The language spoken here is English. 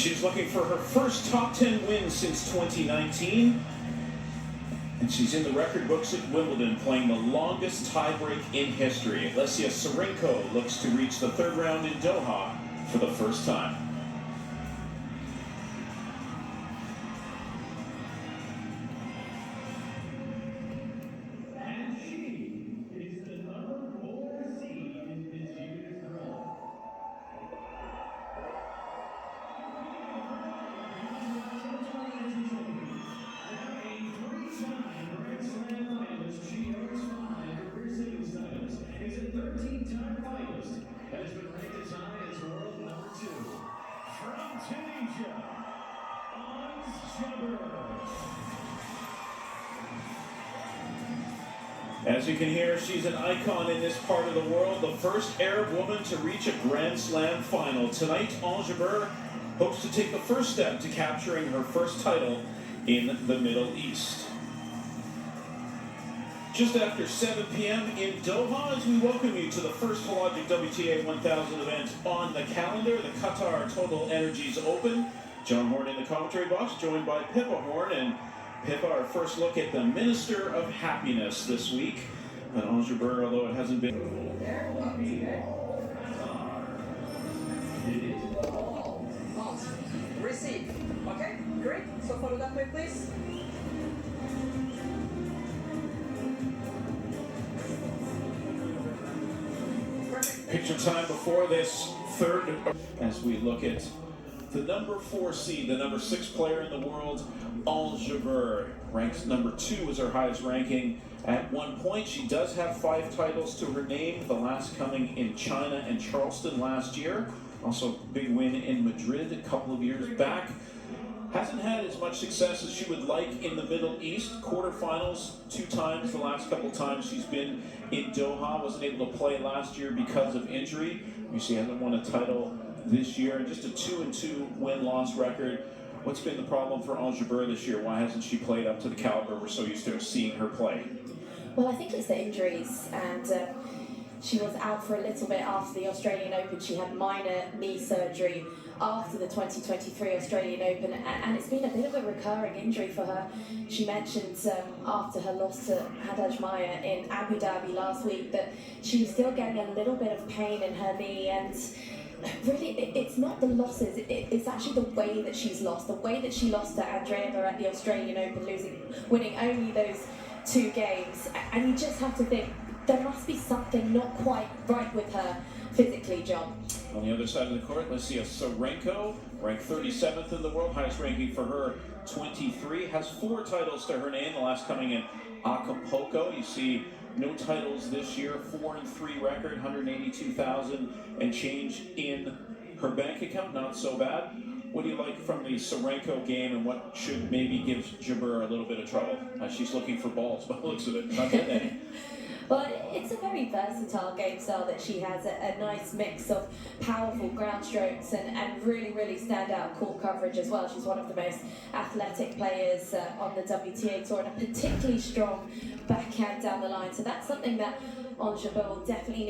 She's looking for her first top 10 win since 2019. And she's in the record books at Wimbledon, playing the longest tiebreak in history. Lesia Tsurenko looks to reach the third round in Doha for the first time. And she is the number 4 seed in this year's draw. Is a 13-time finalist, has been ranked as high as world number 2. From Tunisia, Jabeur. As you can hear, she's an icon in this part of the world, the first Arab woman to reach a Grand Slam final. Tonight, Jabeur hopes to take the first step to capturing her first title in the Middle East. Just after 7 p.m. in Doha, as we welcome you to the first Hologic WTA 1000 event on the calendar, the Qatar Total Energies Open. John Horn in the commentary box, joined by Pippa Horn. And Pippa, our first look at the Minister of Happiness this week. But Jabeur, although it hasn't been... Receive. Okay, great. So follow that way, please. Picture time before this third, as we look at the number 4 seed, the number 6 player in the world, Jabeur, ranks number 2 as her highest ranking at 1 point. She does have 5 titles to her name, the last coming in China and Charleston last year. Also, big win in Madrid a couple of years back. Hasn't had as much success as she would like in the Middle East. Quarterfinals 2 times, the last couple times she's been in Doha. Wasn't able to play last year because of injury. You see, hasn't won a title this year. And just a 2-2 win-loss record. What's been the problem for Jabeur this year? Why hasn't she played up to the caliber we're so used to seeing her play? Well, I think it's the injuries, and she was out for a little bit after the Australian Open. She had minor knee surgery after the 2023 Australian Open, and it's been a bit of a recurring injury for her. She mentioned after her loss to Haddad Maya in Abu Dhabi last week that she was still getting a little bit of pain in her knee, and really it's not the losses, it's actually the way that she's lost. The way that she lost to Andreeva at the Australian Open, winning only those 2 games, and you just have to think, there must be something not quite right with her physically, John. On the other side of the court, Lesia Tsurenko, ranked 37th in the world, highest ranking for her, 23, has 4 titles to her name, the last coming in Acapulco. You see no titles this year, 4-3 record, 182,000 and change in her bank account, not so bad. What do you like from the Tsurenko game, and what should maybe give Jabeur a little bit of trouble? She's looking for balls, by the looks of it, not getting any. Well, it's a very versatile game style that she has, a nice mix of powerful ground strokes and really, really standout court coverage as well. She's one of the most athletic players on the WTA Tour, and a particularly strong backhand down the line. So that's something that Jabeur will definitely need.